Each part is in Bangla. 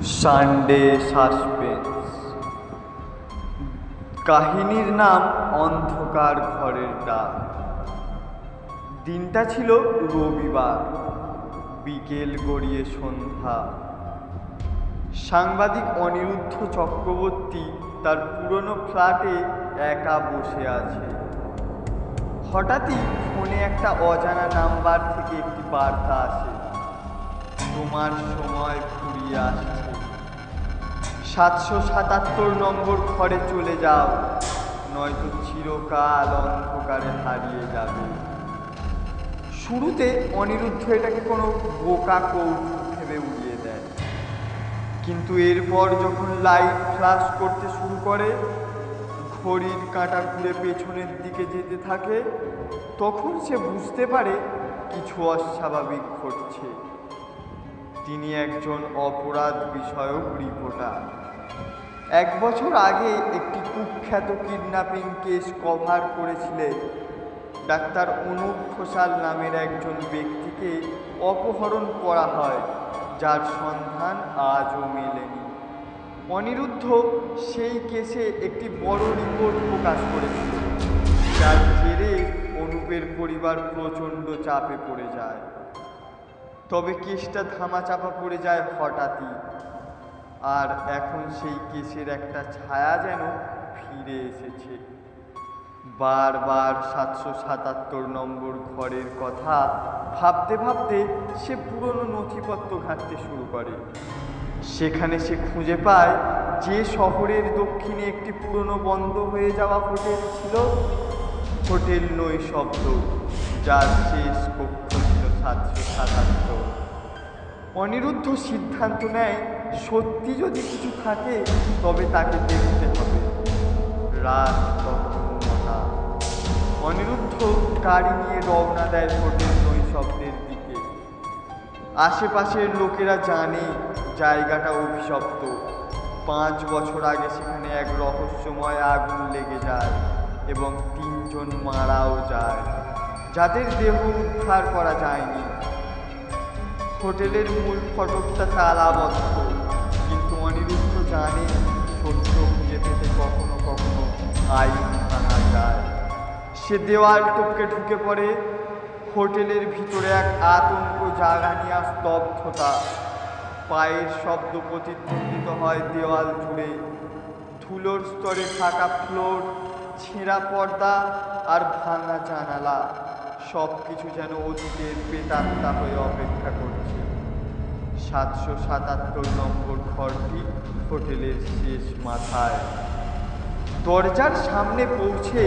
Sunday suspense. কাহিনীর নাম অন্ধকার ঘরের ডাক। দিনটা ছিল রবিবার, বিকেল গড়িয়ে সন্ধ্যা। সাংবাদিক অনিরুদ্ধ চক্রবর্তী তার পুরনো ফ্ল্যাটে একা বসে আছে। হঠাৎই ফোনে একটা অজানা নাম্বার থেকে একটি বার্তা আসে, তোমার সময় ফুরিয়ে আসছে, 777 নম্বর ঘরে চলে যাও, নয়তো চিরকাল অন্ধকারে হারিয়ে যাবে। শুরুতে অনিরুদ্ধ এটাকে কোনো বোকা কৌতুক ভেবে উড়িয়ে দেয়, কিন্তু এরপর যখন লাইট ফ্ল্যাশ করতে শুরু করে, ঘড়ির কাঁটা ঘুরে পেছনের দিকে যেতে থাকে, তখন সে বুঝতে পারে কিছু অস্বাভাবিক ঘটছে। তিনি একজন অপরাধ বিষয়ক রিপোর্টার। 1 বছর আগে একটি কুখ্যাত কিডন্যাপিং কেস কভার করেছিলেন। ডাক্তার অনুপ ঘোষাল নামের একজন ব্যক্তিকে অপহরণ করা হয়, যার সন্ধান আজও মেলেনি। অনিরুদ্ধ সেই কেসে একটি বড় রিপোর্ট প্রকাশ করেছিল, যার জেরে অনুপের পরিবার প্রচণ্ড চাপে পড়ে যায়। তবে কেসটা ধামাচাপা পড়ে যায় হঠাৎই, আর এখন সেই কেসের একটা ছায়া যেন ফিরে এসেছে। বারবার 777 নম্বর ঘরের কথা ভাবতে ভাবতে সে পুরনো নথিপত্র ঘাঁটতে শুরু করে। সেখানে সে খুঁজে পায় যে শহরের দক্ষিণে একটি পুরনো বন্ধ হয়ে যাওয়া হোটেল ছিল, হোটেল নৈশব্দ, যার শেষ কক্ষ ছিল 777। অনিরুদ্ধ সিদ্ধান্ত নেয়, সত্যি যদি কিছু থাকে তবে তাকে দেখতে হবে। রাত তখন 9টা। অনিরুদ্ধ গাড়ি নিয়ে রওনা দেয় হোটেল নৈশব্দের দিকে। আশেপাশের লোকেরা জানে জায়গাটা অভিশপ্ত। 5 বছর আগে সেখানে এক রহস্যময় আগুন লেগে যায় এবং 3 জন মারাও যায়, যাদের দেহ উদ্ধার করা যায়নি। হোটেলের মূল ফটকটা তালাবদ্ধ, কিন্তু অনিরুদ্ধ জানে সত্য খুঁজে পেতে কখনো কখনো আইন ভাঙা যায়। সে দেওয়াল টপকে ঢুকে পড়ে। হোটেলের ভিতরে এক আতঙ্ক জাগানিয়া স্তব্ধতা। পায়ের শব্দ প্রতিধ্বনিত হয় দেওয়াল জুড়ে। ধুলোর স্তরে থাকা ফ্লোর, ছেঁড়া পর্দা আর ভাঙা জানালা, সব কিছু যেন অতীতের প্রেতাত্মা হয়ে অপেক্ষা করছে। 777 নম্বর ঘরটি হোটেলের শেষ মাথায়। দরজার সামনে পৌঁছে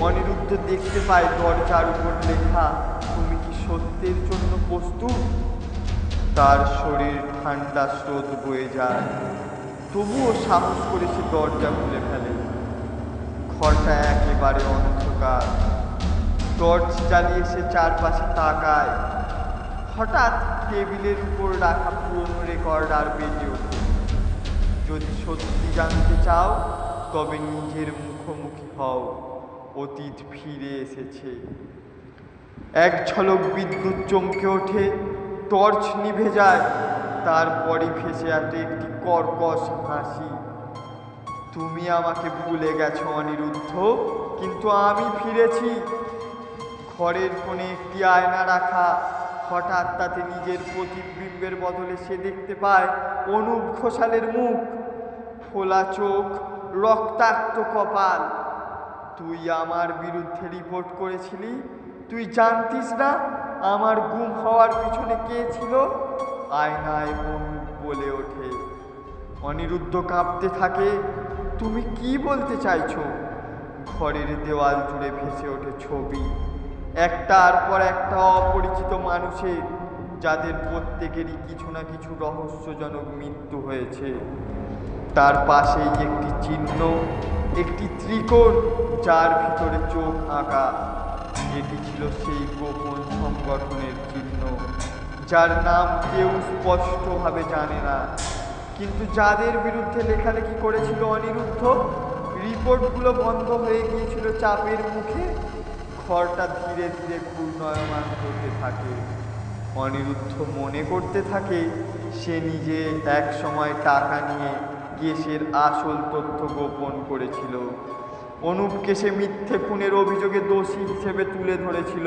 অনিরুদ্ধ দেখতে পায় দরজার উপর লেখা, তুমি কি সত্যের জন্য প্রস্তুত? তার শরীর ঠান্ডা স্রোত বয়ে যায়, তবুও সাহস করে সে দরজা খুলে ফেলে। ঘরটা একেবারে অন্ধকার। টর্চ জ্বালিয়ে সে চারপাশে তাকায়। হঠাৎ টেবিলের উপর রাখা পুরনো রেকর্ডার বেজে ওঠে। যদি সত্যি জানতে চাও তবে নিজের মুখোমুখি হও, অতীত ফিরে এসেছে। এক ঝলক বিদ্যুৎ চমকে ওঠে, টর্চ নিভে যায়, তারপরই ভেসে আসে একটি কর্কশ হাসি। তুমি আমাকে ভুলে গেছো অনিরুদ্ধ, কিন্তু আমি ফিরেছি। ঘরের কোণে একটি আয়না রাখা। হঠাৎ তাতে নিজের প্রতিবিম্বের বদলে সে দেখতে পায় অনুপ ঘোষালের মুখ, ফোলা চোখ, রক্তাক্ত কপাল। তুই আমার বিরুদ্ধে রিপোর্ট করেছিলি, তুই জানতিস না আমার গুম হওয়ার পিছনে কে ছিল? আয়নায় অনুপ বলে ওঠে। অনিরুদ্ধ কাঁপতে থাকে, তুমি কি বলতে চাইছো? ঘরের দেওয়াল জুড়ে ভেসে ওঠে ছবি, একটার পর একটা অপরিচিত মানুষের, যাদের প্রত্যেকেরই কিছু না কিছু রহস্যজনক মৃত্যু হয়েছে। তার পাশেই একটি চিহ্ন, একটি ত্রিকোণ, যার ভিতরে চোখ আঁকা। এটি ছিল সেই গোপন সংগঠনের চিহ্ন, যার নাম কেউ স্পষ্টভাবে জানে না, কিন্তু যাদের বিরুদ্ধে লেখালেখি করেছিল অনিরুদ্ধ। রিপোর্টগুলো বন্ধ হয়ে গিয়েছিল চাপের মুখে। ঘরটা ধীরে ধীরে ঘূর্ণায়মান হতে থাকে। অনিরুদ্ধ মনে করতে থাকে, সে নিজে এক সময় টাকা নিয়ে কেসের আসল তথ্য গোপন করেছিল। অনুপকে সে মিথ্যে খুনের অভিযোগে দোষী হিসেবে তুলে ধরেছিল।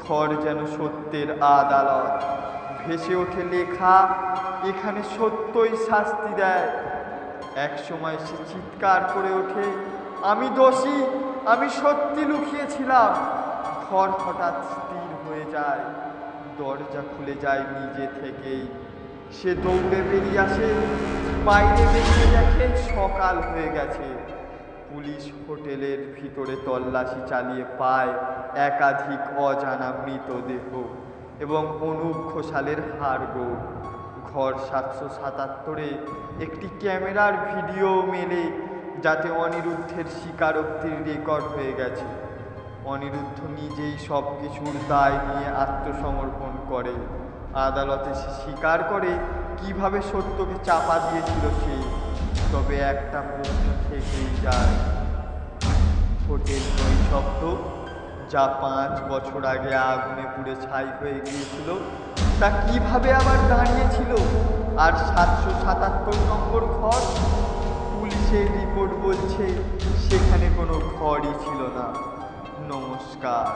ঘর যেন সত্যের আদালত। ভেসে ওঠে লেখা, এখানে সত্যই শাস্তি দেয়। এক সময় সে চিৎকার করে ওঠে, আমি দোষী, আমি সত্যি লুকিয়েছিলাম। ঘর হঠাৎ স্থির হয়ে যায়, দরজা খুলে যায় নিজে থেকেই। সে দৌড়ে বেরিয়ে আসে, বাইরে বেরিয়ে দেখে সকাল হয়ে গেছে। পুলিশ হোটেলের ভিতরে তল্লাশি চালিয়ে পায় একাধিক অজানা মৃতদেহ এবং অনুপ ঘোষালের হাড়গোড়। ঘর 777-এ একটি ক্যামেরার ভিডিও মেলে, যাতে অনিরুদ্ধের স্বীকারোক্তির রেকর্ড হয়ে গেছে। অনিরুদ্ধ নিজেই সব কিছুর দায় নিয়ে আত্মসমর্পণ করে। আদালতে সে স্বীকার করে কিভাবে সত্যকে চাপা দিয়েছিল সে। তবে একটা প্রশ্ন থেকেই যায়, হোটেল নৈশব্দ, যা 5 বছর আগে আগুনে পুড়ে ছাই হয়ে গিয়েছিল, তা কিভাবে আবার দাঁড়িয়েছিল? আর 777 নম্বর ঘর, পুলিশের রিপোর্ট বলছে সেখানে কোনো ঘরই ছিল না। নমস্কার।